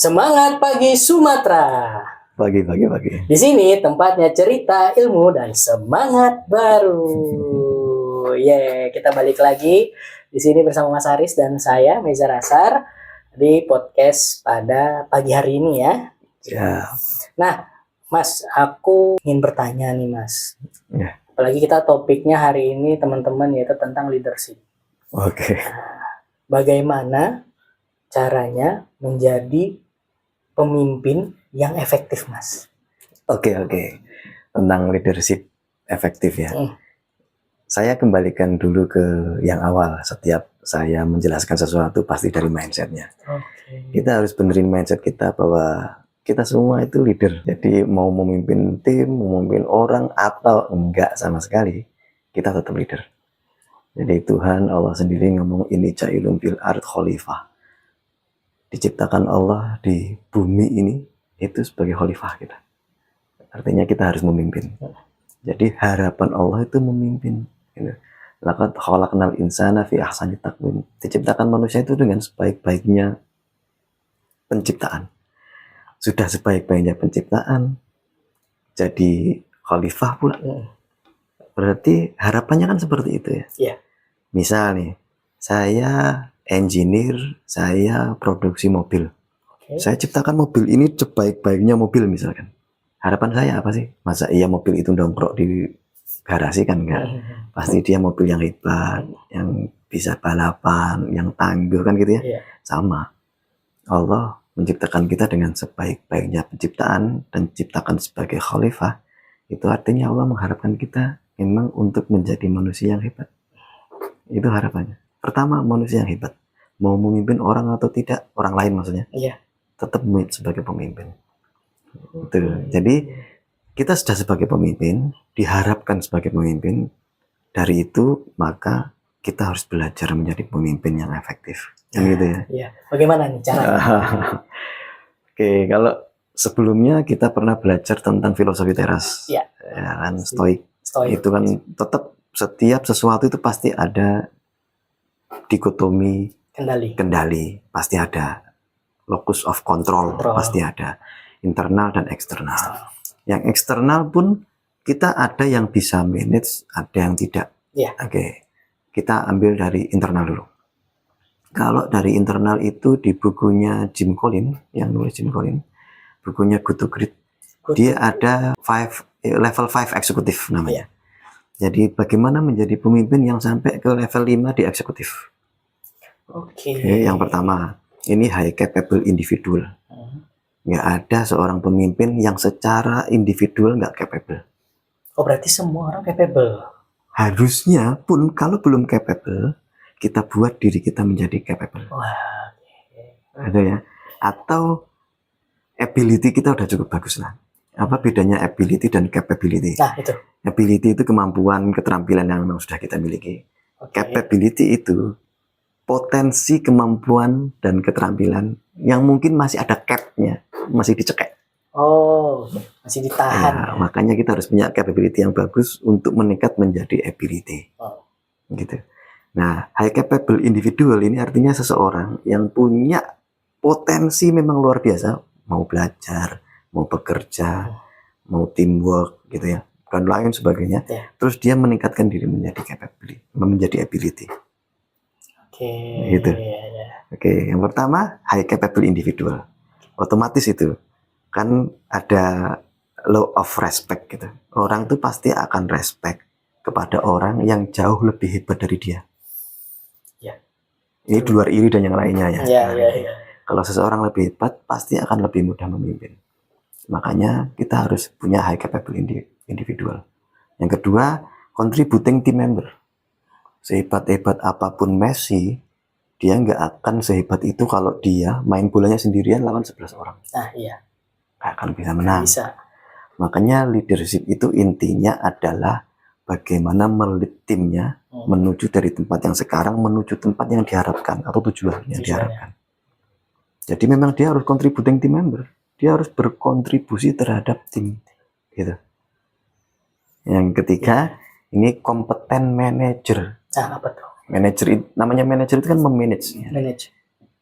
Semangat pagi Sumatera. Pagi. Di sini tempatnya cerita, ilmu, dan semangat baru. Kita balik lagi di sini bersama Mas Haris dan saya Meza Rasar di podcast pada pagi hari ini ya. Ya. Nah, Mas, aku ingin bertanya nih, Mas. Ya. Apalagi kita topiknya hari ini teman-teman yaitu tentang leadership. Oke. Bagaimana caranya menjadi pemimpin yang efektif, Mas? Oke. Tentang leadership efektif ya. Saya kembalikan dulu ke yang awal. Setiap saya menjelaskan sesuatu pasti dari mindsetnya. Kita harus benerin mindset kita bahwa kita semua itu leader. Jadi mau memimpin tim, memimpin orang atau enggak sama sekali, kita tetap leader. Jadi Tuhan Allah sendiri ngomong ini ja'ilun fil ard khalifah. Diciptakan Allah di bumi ini itu sebagai khalifah kita. Artinya kita harus memimpin. Jadi harapan Allah itu memimpin. Laqad khalaqnal insana fi ahsani taqwim. Diciptakan manusia itu dengan sebaik-baiknya penciptaan. Sudah sebaik-baiknya penciptaan, jadi khalifah pula. Berarti harapannya kan seperti itu ya. Iya. Misal nih, saya engineer, saya produksi mobil. Saya ciptakan mobil ini sebaik-baiknya mobil misalkan. Harapan saya apa sih? Masa iya mobil itu dongkrok di garasi kan enggak? Pasti dia mobil yang hebat, yang bisa balapan, yang tangguh kan gitu ya. Iya. Sama. Allah menciptakan kita dengan sebaik-baiknya penciptaan dan ciptakan sebagai khalifah. Itu artinya Allah mengharapkan kita memang untuk menjadi manusia yang hebat. Itu harapannya. Pertama, manusia yang hebat. Mau memimpin orang atau tidak, orang lain maksudnya. Iya. Tetap sebagai pemimpin. Betul. Jadi kita sudah sebagai pemimpin, diharapkan sebagai pemimpin. Dari itu maka kita harus belajar menjadi pemimpin yang efektif. Gitu ya. Iya. Bagaimana nih caranya? Oke, kalau sebelumnya kita pernah belajar tentang filosofi teras. Iya. Ya kan, stoik. Stoik. Itu kan tetap setiap sesuatu itu pasti ada dikotomi kendali, pasti ada locus of control. Pasti ada internal dan eksternal. Yang eksternal pun kita ada yang bisa manage, ada yang tidak. Yeah. Oke, kita ambil dari internal dulu. Kalau dari internal itu di bukunya Jim Collins, yang nulis Jim Collins, bukunya Good to Great, dia ada level 5 eksekutif namanya. Jadi bagaimana menjadi pemimpin yang sampai ke level 5 di eksekutif. Oke, yang pertama, ini high capable individual. Nggak ada seorang pemimpin yang secara individual nggak capable. Oh, berarti semua orang capable? Harusnya pun kalau belum capable, kita buat diri kita menjadi capable. Wah. Ada ya. Atau ability kita udah cukup bagus lah. Apa bedanya ability dan capability? Nah, itu. Ability itu kemampuan, keterampilan yang memang sudah kita miliki. Capability itu potensi, kemampuan, dan keterampilan yang mungkin masih ada cap-nya, masih dicekek. Oh, masih ditahan. Ya, makanya kita harus punya capability yang bagus untuk meningkat menjadi ability. Gitu. Nah, high capable individual ini artinya seseorang yang punya potensi memang luar biasa, mau belajar, mau bekerja, mau teamwork gitu ya, dan lain sebagainya. Terus dia meningkatkan diri menjadi capability, menjadi ability. Gitu. Oke, yang pertama high capable individual. Otomatis itu kan ada law of respect gitu. Orang tuh pasti akan respect kepada orang yang jauh lebih hebat dari dia. Ini di luar iri dan yang lainnya ya. Kalau seseorang lebih hebat, pasti akan lebih mudah memimpin. Makanya kita harus punya high capable individual. Yang kedua, contributing team member. Sehebat-hebat apapun Messi, dia nggak akan sehebat itu kalau dia main bolanya sendirian lawan 11 orang. Nah, iya. Nggak akan bisa menang. Bisa. Makanya leadership itu intinya adalah bagaimana melit timnya menuju dari tempat yang sekarang menuju tempat yang diharapkan atau tujuan yang diharapkan. Jadi memang dia harus contributing team member. Dia harus berkontribusi terhadap tim. Gitu. Yang ketiga, ini kompeten manajer. Nah, apa tuh? Namanya manajer itu kan memanage.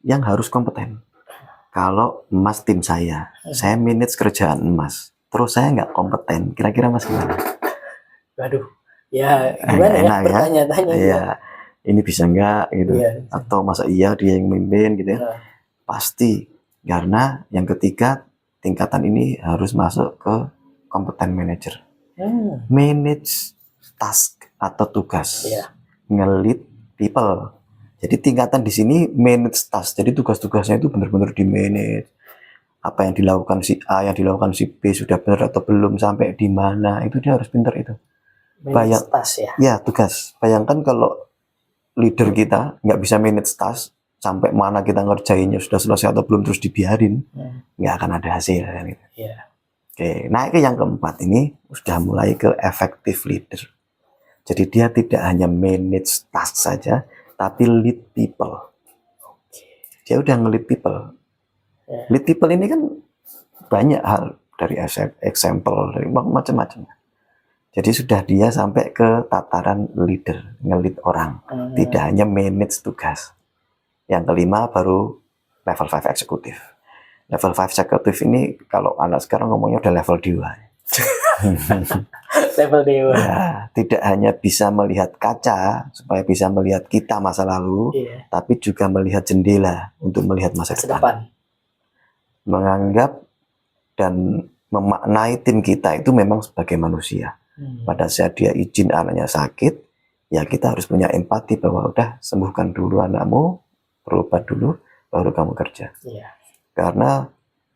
Yang harus kompeten. Kalau Mas tim saya manage kerjaan Mas, terus saya nggak kompeten, kira-kira Mas gimana? Waduh, ya gimana ya, Enak ya? bertanya-tanya juga. Iya, ini bisa nggak gitu? Iya. Atau masa iya dia yang mimpin gitu ya? Nah, Pasti, karena yang ketiga tingkatan ini harus masuk ke kompeten manager. Manage task atau tugas, Iya. nge-lead people. Jadi tingkatan di sini manage task. Jadi tugas-tugasnya itu benar-benar di manage. Apa yang dilakukan si A, yang dilakukan si B sudah benar atau belum, sampai di mana, itu dia harus pintar itu. manage task ya. Ya, tugas. Bayangkan kalau leader kita nggak bisa manage task, sampai mana kita ngerjainnya sudah selesai atau belum, terus dibiarin, nggak akan ada hasil kan gitu. Iya. Oke, nah ke yang keempat ini sudah mulai ke effective leader. Jadi dia tidak hanya manage task saja, tapi lead people. Dia udah nge-lead people. Ya. Lead people ini kan banyak hal, dari example, dari macam-macam. Jadi sudah dia sampai ke tataran leader, nge-lead orang. Tidak hanya manage tugas. Yang kelima baru level 5 eksekutif. Level 5 eksekutif ini kalau anak sekarang ngomongnya udah level 2. Level dewa. Ya, tidak hanya bisa melihat kaca supaya bisa melihat kita masa lalu, tapi juga melihat jendela untuk melihat masa depan. Menganggap dan memaknai tim kita itu memang sebagai manusia. Pada saat dia izin anaknya sakit, ya kita harus punya empati bahwa udah sembuhkan dulu anakmu, berobat dulu, baru kamu kerja. Karena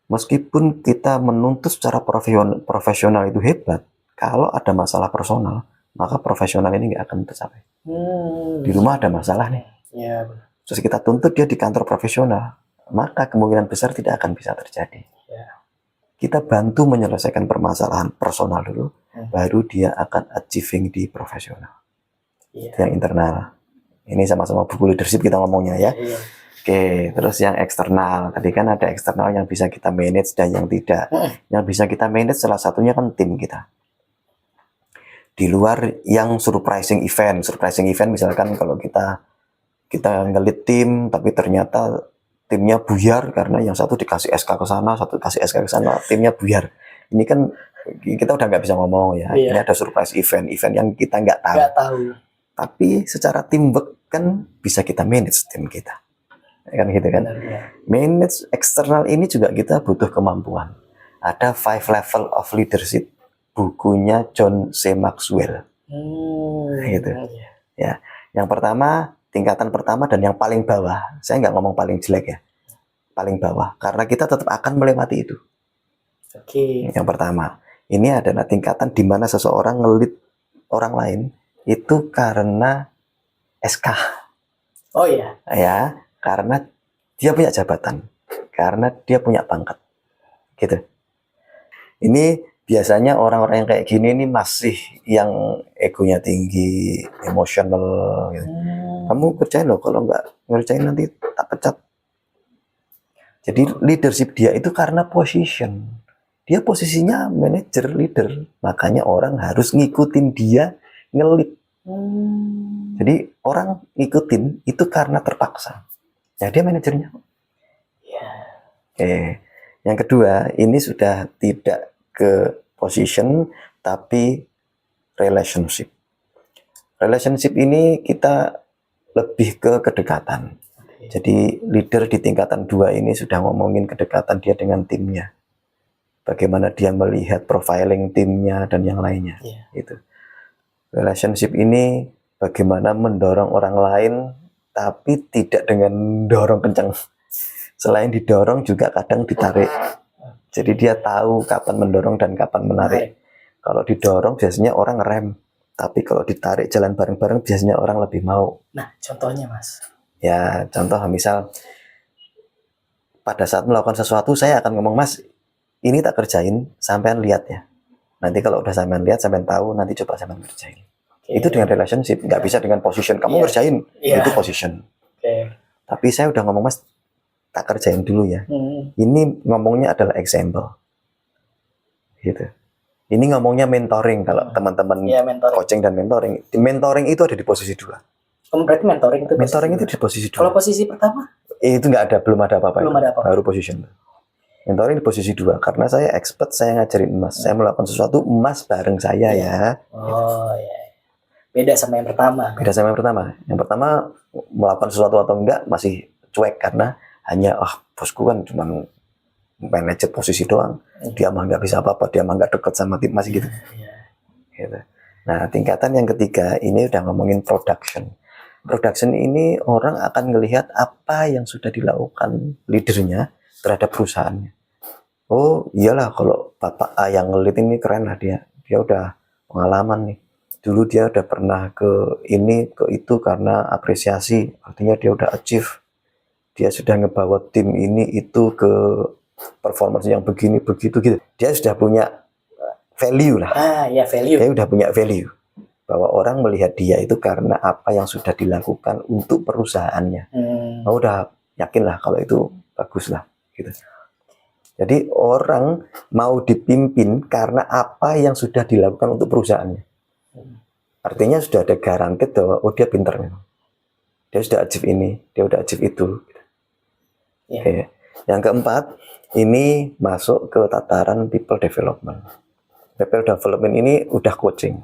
meskipun kita menuntut secara profesional itu hebat, kalau ada masalah personal, maka profesional ini nggak akan tercapai. Di rumah ada masalah nih, terus kita tuntut dia di kantor profesional, maka kemungkinan besar tidak akan bisa terjadi. Kita bantu menyelesaikan permasalahan personal dulu, baru dia akan achieving di profesional. Yang internal. Ini sama-sama buku leadership kita ngomongnya ya. Oke, terus yang eksternal. Tadi kan ada eksternal yang bisa kita manage dan yang tidak. Yang bisa kita manage salah satunya kan tim kita. Di luar yang surprising event misalkan kalau kita ngelit tim, tapi ternyata timnya buyar karena yang satu dikasih SK ke sana, satu dikasih SK ke sana, timnya buyar. Ini kan kita udah nggak bisa ngomong ya. Ini ada surprise event yang kita nggak tahu. Tapi secara teamwork kan bisa kita manage tim kita. Kan gitu kan. Manage eksternal ini juga kita butuh kemampuan. Ada 5 level of leadership, bukunya John C. Maxwell. Gitu. Ya, yang pertama, tingkatan pertama dan yang paling bawah. Saya nggak ngomong paling jelek ya, paling bawah, karena kita tetap akan melewati itu. Yang pertama, ini adalah tingkatan di mana seseorang ngelit orang lain itu karena SK. Oh iya. Ya, karena dia punya jabatan, karena dia punya pangkat, gitu. Ini biasanya orang-orang yang kayak gini ini masih yang egonya tinggi, emosional. Gitu. Kamu kerjain loh, kalau nggak ngerjain nanti tak pecat. Jadi leadership dia itu karena position. Dia posisinya manajer leader, makanya orang harus ngikutin dia ngelit. Jadi orang ngikutin itu karena terpaksa. Ya dia manajernya. Yang kedua, ini sudah tidak ke position tapi relationship. Relationship ini kita lebih ke kedekatan. Jadi leader di tingkatan 2 ini sudah ngomongin kedekatan dia dengan timnya. Bagaimana dia melihat profiling timnya dan yang lainnya. Itu. Relationship ini bagaimana mendorong orang lain tapi tidak dengan dorong kencang. Selain didorong juga kadang ditarik. Jadi dia tahu kapan mendorong dan kapan menarik. Kalau didorong biasanya orang rem. Tapi kalau ditarik jalan bareng-bareng biasanya orang lebih mau. Nah, contohnya Mas. Ya, contoh misal pada saat melakukan sesuatu saya akan ngomong, Mas, ini tak kerjain, sampean lihat ya. Nanti kalau udah sampean lihat, sampean tahu, nanti coba sampean kerjain. Itu dengan relationship, nggak bisa dengan position. Kamu ngerjain, itu position. Tapi saya udah ngomong, Mas, tak kerjain dulu ya. Ini ngomongnya adalah example. Gitu. Ini ngomongnya mentoring kalau teman-teman coaching dan mentoring. Mentoring itu ada di posisi 2. Berarti mentoring itu di posisi 2. Kalau posisi pertama? Itu nggak ada, belum ada apa-apa. Belum itu. ada apa-apa. Baru position. Mentoring di posisi 2 karena saya expert, saya ngajarin emas. Saya melakukan sesuatu emas bareng saya ya. Oh ya. Beda sama yang pertama. Beda sama yang pertama. Yang pertama melakukan sesuatu atau enggak masih cuek karena hanya bosku kan cuma manajer posisi doang. Dia mah nggak bisa apa-apa, dia mah nggak deket sama tim, masih gitu. Gitu. Nah, tingkatan yang ketiga ini udah ngomongin production. Production ini orang akan melihat apa yang sudah dilakukan leadernya terhadap perusahaannya. Oh iyalah, kalau Bapak A yang ngelit ini keren lah dia udah pengalaman nih. Dulu dia udah pernah ke ini, ke itu karena apresiasi, artinya dia udah achieve. Dia sudah ngebawa tim ini itu ke performance yang begini begitu gitu. Dia sudah punya value lah. Ya value. Dia udah punya value bahwa orang melihat dia itu karena apa yang sudah dilakukan untuk perusahaannya. Udah yakin lah kalau itu bagus lah gitu. Jadi orang mau dipimpin karena apa yang sudah dilakukan untuk perusahaannya. Artinya sudah ada garansi bahwa dia pintar memang. Dia sudah achieve ini, dia udah achieve itu. Oke. Yang keempat, ini masuk ke tataran people development. People development ini udah coaching.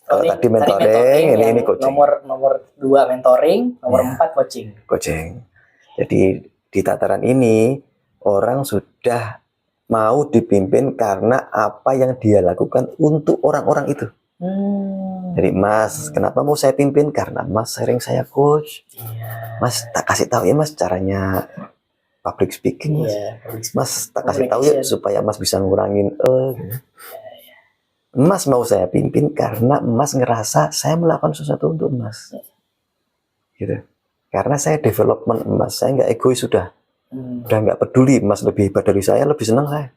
Kalau tadi mentoring, ini coaching. Nomor 2 mentoring, nomor 4 coaching. Coaching. Jadi di tataran ini orang sudah mau dipimpin karena apa yang dia lakukan untuk orang-orang itu. Jadi Mas, kenapa mau saya pimpin? Karena Mas sering saya coach. Mas tak kasih tahu ya Mas caranya public speaking. Mas tak kasih tahu ya supaya Mas bisa ngurangin Mas mau saya pimpin karena Mas ngerasa saya melakukan sesuatu untuk Mas. Gitu. Karena saya development Mas, saya nggak egois sudah. Udah nggak peduli Mas lebih hebat dari saya, lebih senang saya.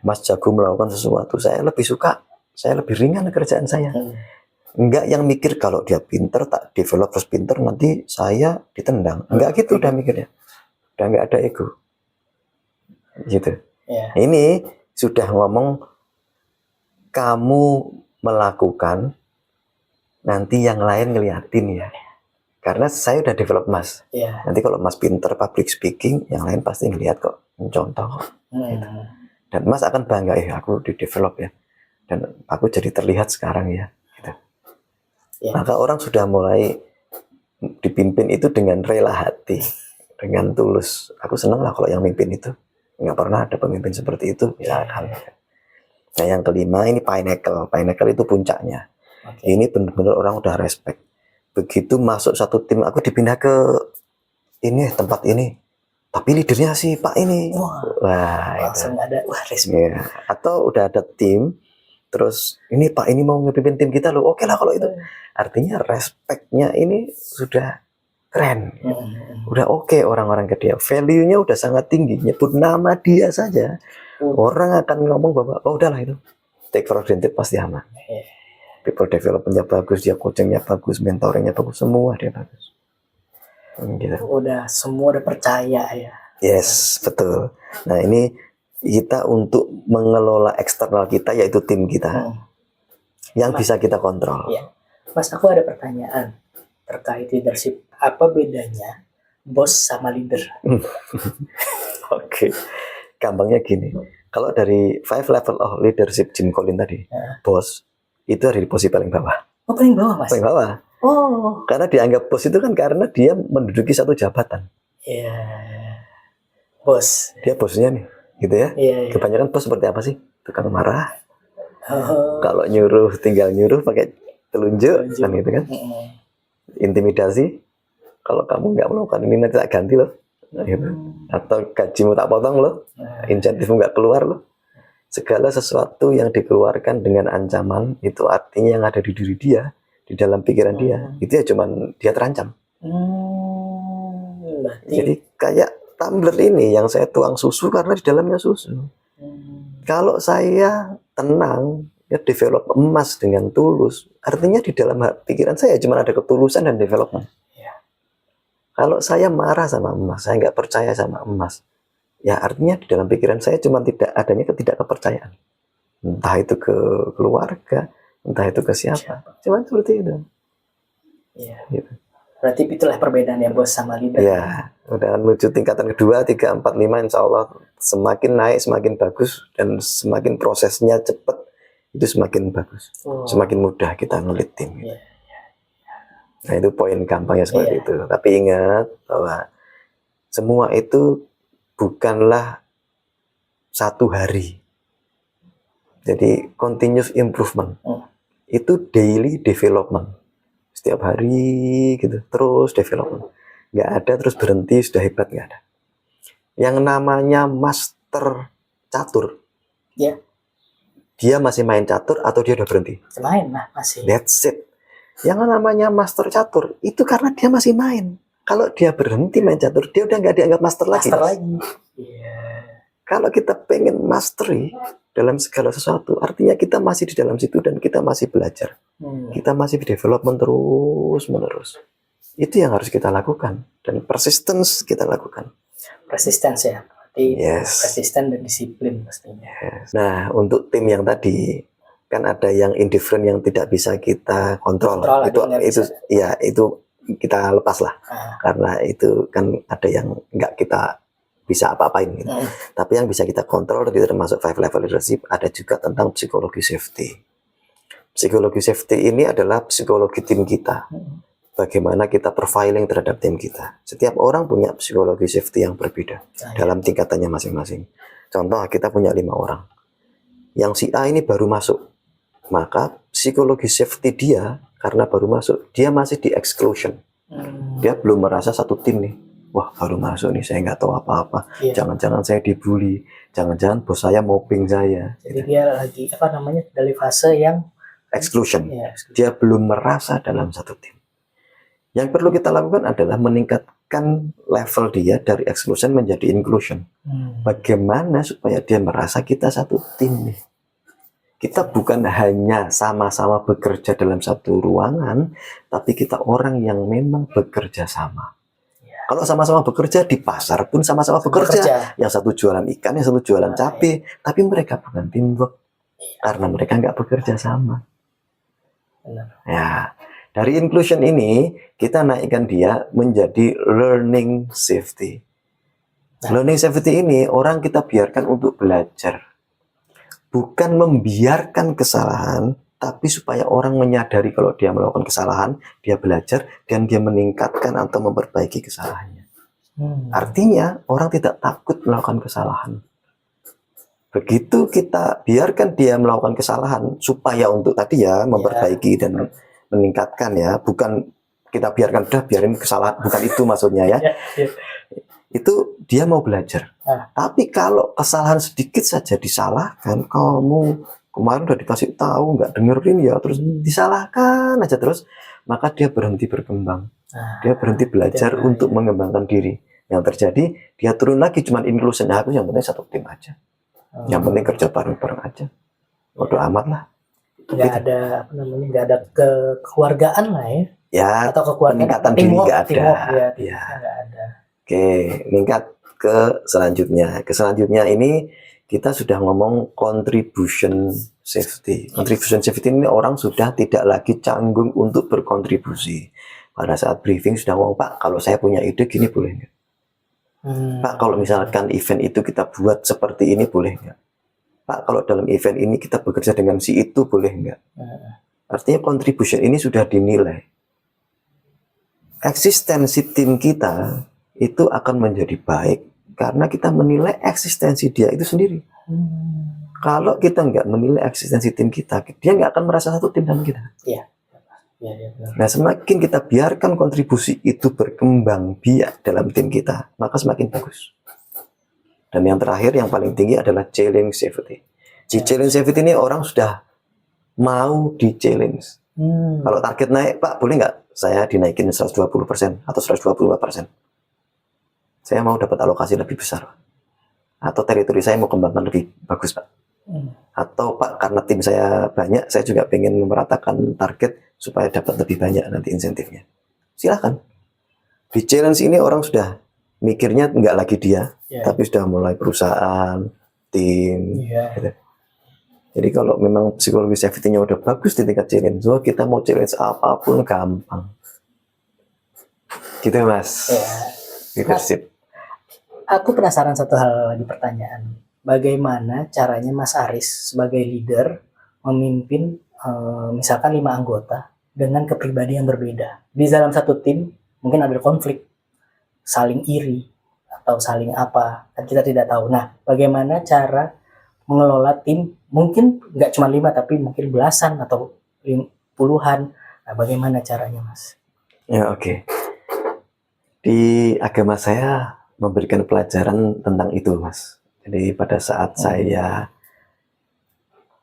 Mas jago melakukan sesuatu, saya lebih suka, saya lebih ringan kerjaan saya. Enggak yang mikir kalau dia pinter, tak develop terus pinter, nanti saya ditendang. Enggak gitu udah mikirnya. Udah nggak ada ego. Gitu. Ini sudah ngomong kamu melakukan, nanti yang lain ngeliatin ya. Karena saya udah develop Mas. Nanti kalau Mas pinter public speaking, yang lain pasti ngeliat kok, mencontoh. Gitu. Dan Mas akan bangga, aku di develop ya. Dan aku jadi terlihat sekarang ya. Gitu. Maka orang sudah mulai dipimpin itu dengan rela hati, dengan tulus. Aku senang lah kalau yang mimpin itu. Nggak pernah ada pemimpin seperti itu, misalkan. Nah yang kelima ini pinnacle. Pinnacle itu puncaknya. Ini benar-benar orang udah respect. Begitu masuk satu tim, aku dipindah ke ini tempat ini, tapi leadernya si Pak ini. Wah langsung itu. ada respect. Ya. Atau udah ada tim, terus ini Pak ini mau ngepimpin tim kita loh. Oke lah kalau itu. Artinya respectnya ini sudah keren. Udah oke orang-orang ke dia. Value-nya udah sangat tinggi. Nyebut nama dia saja, orang akan ngomong bahwa udahlah itu. Take for granted pasti aman. People development-nya bagus, dia coaching-nya bagus, mentoring-nya bagus, semua dia bagus. Gitu. Semua udah percaya ya. Yes, betul. Nah ini kita untuk mengelola eksternal kita, yaitu tim kita, yang bisa kita kontrol. Mas, aku ada pertanyaan terkait leadership. Apa bedanya bos sama leader? Oke. Gampangnya gini. Kalau dari 5 level of leadership Jim Collins tadi, bos itu ada di posisi paling bawah. Paling bawah Mas? Paling bawah. Karena dianggap bos itu kan karena dia menduduki satu jabatan. Bos. Dia bosnya nih, gitu ya. Kebanyakan bos seperti apa sih? Tukang marah. Kalau nyuruh tinggal nyuruh pakai telunjuk, kan gitu kan. Intimidasi. Kalau kamu nggak melakukan ini nanti tak ganti loh. Gitu. Atau gajimu tak potong loh. Insentifmu nggak keluar loh. Segala sesuatu yang dikeluarkan dengan ancaman itu artinya yang ada di diri dia, di dalam pikiran dia, itu ya cuman dia terancam. Jadi kayak tumbler ini yang saya tuang susu karena di dalamnya susu. Kalau saya tenang, ya develop emas dengan tulus, artinya di dalam pikiran saya cuma ada ketulusan dan development. Kalau saya marah sama emas, saya nggak percaya sama emas, ya artinya di dalam pikiran saya cuma tidak adanya ketidakkepercayaan. Entah itu ke keluarga, entah itu ke siapa. Cuma seperti itu. Iya. Gitu. Berarti itulah perbedaannya bos sama leader. Ya, udah menuju tingkatan kedua, 3, 4, 5, insya Allah semakin naik, semakin bagus, dan semakin prosesnya cepat, itu semakin bagus. Semakin mudah kita ngelit tim. Iya. Nah, itu poin gampangnya seperti itu. Tapi ingat bahwa semua itu bukanlah satu hari. Jadi continuous improvement. Itu daily development. Setiap hari gitu, terus development. Nggak ada terus berhenti, sudah hebat, nggak ada. Yang namanya master catur, dia masih main catur atau dia udah berhenti? Main lah, masih. That's it. Yang namanya master catur, itu karena dia masih main. Kalau dia berhenti main catur, dia udah nggak dianggap master lagi. Kalau kita pengen mastery dalam segala sesuatu, artinya kita masih di dalam situ dan kita masih belajar. Kita masih development terus menerus. Itu yang harus kita lakukan, dan persistence kita lakukan. Persistence ya, berarti persisten dan disiplin pastinya. Nah, untuk tim yang tadi kan ada yang indifferent yang tidak bisa kita kontrol. Itu kita lepas lah, karena itu kan ada yang nggak kita bisa apa-apain gitu. Tapi yang bisa kita kontrol, termasuk 5 level leadership, ada juga tentang psikologi safety. Psikologi safety ini adalah psikologi tim kita. Bagaimana kita profiling terhadap tim kita. Setiap orang punya psikologi safety yang berbeda dalam tingkatannya masing-masing. Contoh, kita punya 5 orang. Yang si A ini baru masuk, maka psikologi safety dia karena baru masuk, dia masih di exclusion. Dia belum merasa satu tim nih. Wah, baru masuk nih, saya nggak tahu apa-apa. Jangan-jangan saya dibully, jangan-jangan bos saya mobbing saya. Jadi dia lagi dari fase yang exclusion. Dia belum merasa dalam satu tim. Yang perlu kita lakukan adalah meningkatkan level dia dari exclusion menjadi inclusion. Bagaimana supaya dia merasa kita satu tim nih. Kita bukan hanya sama-sama bekerja dalam satu ruangan, tapi kita orang yang memang bekerja sama. Kalau sama-sama bekerja di pasar pun sama-sama bekerja. Yang satu jualan ikan, yang satu jualan cabai. Tapi mereka bukan teamwork. Karena mereka nggak bekerja sama. Ya, dari inclusion ini, kita naikkan dia menjadi learning safety. Learning safety ini, orang kita biarkan untuk belajar. Bukan membiarkan kesalahan, tapi supaya orang menyadari kalau dia melakukan kesalahan, dia belajar, dan dia meningkatkan atau memperbaiki kesalahannya. Artinya, orang tidak takut melakukan kesalahan. Begitu kita biarkan dia melakukan kesalahan, supaya untuk tadi ya, memperbaiki dan meningkatkan ya, bukan kita biarkan, biarin kesalahan, bukan itu maksudnya ya. Itu dia mau belajar. Tapi kalau kesalahan sedikit saja disalahkan, kamu kemarin udah dikasih tahu, nggak dengerin ya, terus disalahkan aja terus, maka dia berhenti berkembang. Dia berhenti belajar untuk mengembangkan diri. Yang terjadi, dia turun lagi, cuman inclusion. Nah, aku yang penting satu tim aja. Yang penting kerja bareng-bareng aja. Bodo amat lah. Nggak ada kekeluargaan lah ya. Ya, atau peningkatan diri nggak ada. Nggak ada. Oke, meningkat ke selanjutnya. Ke selanjutnya ini kita sudah ngomong contribution safety. Contribution safety ini orang sudah tidak lagi canggung untuk berkontribusi. Pada saat briefing sudah ngomong, Pak, kalau saya punya ide gini boleh nggak? Pak, kalau misalkan event itu kita buat seperti ini boleh nggak? Pak, kalau dalam event ini kita bekerja dengan si itu boleh nggak? Artinya contribution ini sudah dinilai. Eksistensi tim kita itu akan menjadi baik karena kita menilai eksistensi dia itu sendiri. Kalau kita nggak menilai eksistensi tim kita, dia nggak akan merasa satu tim dengan kita. Nah, semakin kita biarkan kontribusi itu berkembang biak dalam tim kita, maka semakin bagus. Dan yang terakhir, yang paling tinggi adalah challenge safety. Di challenge safety ini orang sudah mau di challenge. Kalau target naik, Pak, boleh nggak saya dinaikin 120% atau 122%? Saya mau dapat alokasi lebih besar. Atau teritori saya mau kembangkan lebih bagus, Pak. Atau Pak, karena tim saya banyak, saya juga pengen memeratakan target supaya dapat lebih banyak nanti insentifnya. Silahkan. Di challenge ini orang sudah mikirnya nggak lagi dia, tapi sudah mulai perusahaan, tim. Gitu. Jadi kalau memang psikologi safety-nya udah bagus di tingkat challenge, so kita mau challenge apapun gampang. Gitu Mas. Ya. Leadership. Aku penasaran satu hal lagi pertanyaan. Bagaimana caranya Mas Aris sebagai leader memimpin misalkan 5 anggota dengan kepribadian yang berbeda. Di dalam satu tim mungkin ada konflik, saling iri, atau saling apa, kan kita tidak tahu. Nah, bagaimana cara mengelola tim, mungkin nggak cuma 5 tapi mungkin belasan atau puluhan. Nah, bagaimana caranya Mas? Ya oke. Di agama saya memberikan pelajaran tentang itu Mas. Jadi pada saat saya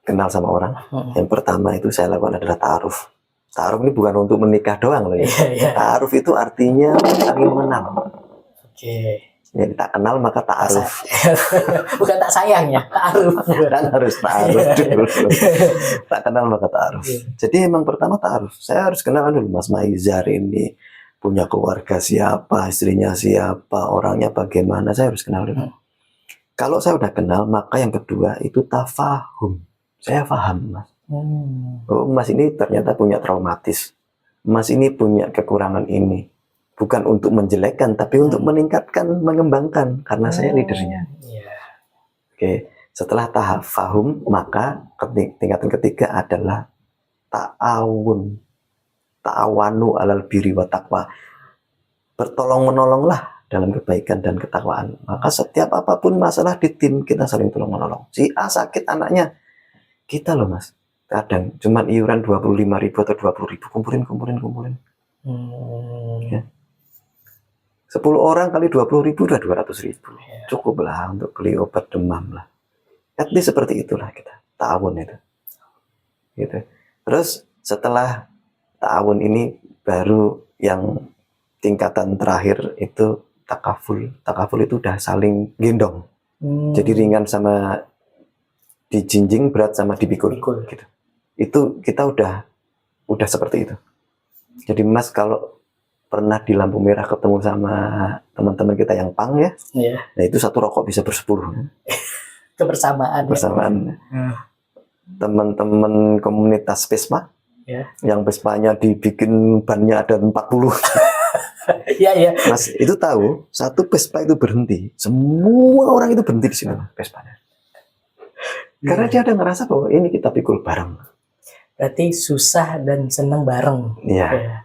kenal sama orang, yang pertama itu saya lakukan adalah ta'aruf. Ta'aruf ini bukan untuk menikah doang loh ya. Ta'aruf itu artinya saling mengenal. Oke. Jadi tak kenal maka ta'aruf. Bukan tak sayang ya, ta'aruf. Kan harus ta'aruf dulu. Tak kenal maka ta'aruf. Jadi emang pertama ta'aruf. Saya harus kenal dulu Mas Maizar ini punya keluarga siapa, istrinya siapa, orangnya bagaimana, saya harus kenal dulu. Kalau saya udah kenal, maka yang kedua itu tafahum. Saya paham Mas. Oh, Mas ini ternyata punya traumatis. Mas ini punya kekurangan ini. Bukan untuk menjelekkan, tapi untuk meningkatkan, mengembangkan. Karena saya leadernya. Oke, setelah tahap fahum, maka tingkatan ketiga adalah ta'awun. Ta'awanu alal birri wa taqwa. Bertolong-menolonglah dalam kebaikan dan ketakwaan. Maka setiap apapun masalah di tim, kita saling tolong-menolong. Si A sakit anaknya, kita loh Mas. Kadang cuman iuran 25.000 atau 20.000, kumpulin. Ya. 10 orang kali 20.000 udah 200.000. Cukup lah untuk beli obat demam lah. At least seperti itulah kita. Ta'awun itu. Gitu. Terus setelah ta'awun ini baru yang tingkatan terakhir itu takaful. Takaful itu udah saling gendong. Jadi ringan sama dijinjing, berat sama dipikul. Gitu. Itu kita udah seperti itu. Jadi Mas kalau pernah di lampu merah ketemu sama teman-teman kita yang pang ya, nah itu satu rokok bisa bersepuluh. Kebersamaan. Teman-teman komunitas Vespa, yang Vespanya dibikin bannya ada 40. Iya. Mas itu tahu satu Vespa itu berhenti, semua orang itu berhenti di sini Vespanya. Karena dia ada ngerasa bahwa ini kita pikul bareng. Berarti susah dan senang bareng. Iya.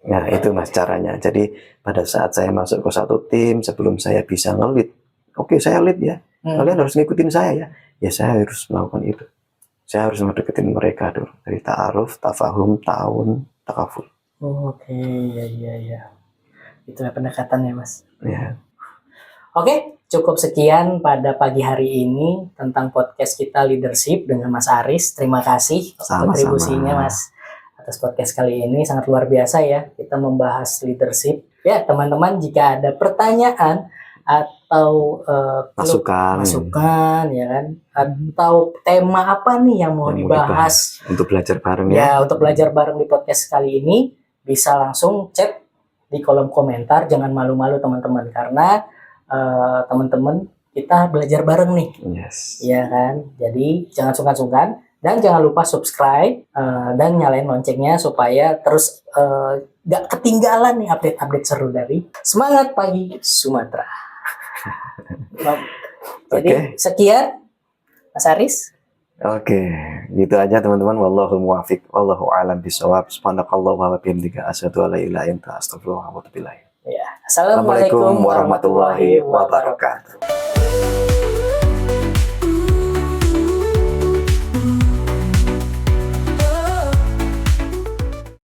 Nah itu Mas caranya. Jadi pada saat saya masuk ke satu tim, sebelum saya bisa ngelit, oke saya lead ya, kalian harus ngikutin saya ya. Ya saya harus melakukan itu. Saya harus mendeketin mereka dulu. Dari ta'aruf, tafahum, ta'awun, takaful. Oke, iya. Itulah pendekatannya Mas. Ya. Oke, cukup sekian pada pagi hari ini tentang podcast kita Leadership dengan Mas Aris. Terima kasih kontribusinya Mas atas podcast kali ini, sangat luar biasa ya. Kita membahas leadership. Ya teman-teman, jika ada pertanyaan atau masukan ya kan, atau tema apa nih yang mau dibahas untuk belajar bareng ya, untuk belajar bareng di podcast kali ini, bisa langsung chat di kolom komentar. Jangan malu-malu teman-teman, karena teman-teman kita belajar bareng nih. Ya kan, jadi jangan sungkan-sungkan. Dan jangan lupa subscribe dan nyalain loncengnya supaya terus gak ketinggalan nih update-update seru dari Semangat Pagi Sumatera. Jadi sekian Mas Aris. Oke, gitu aja teman-teman. Wallahu muwaffiq, wallahu a'lam bishawab. Subhanakallah wa bihamdika asyhadu an la ilaha illa anta astaghfiruka wa atubu ilaik. Ya, assalamualaikum warahmatullahi wabarakatuh.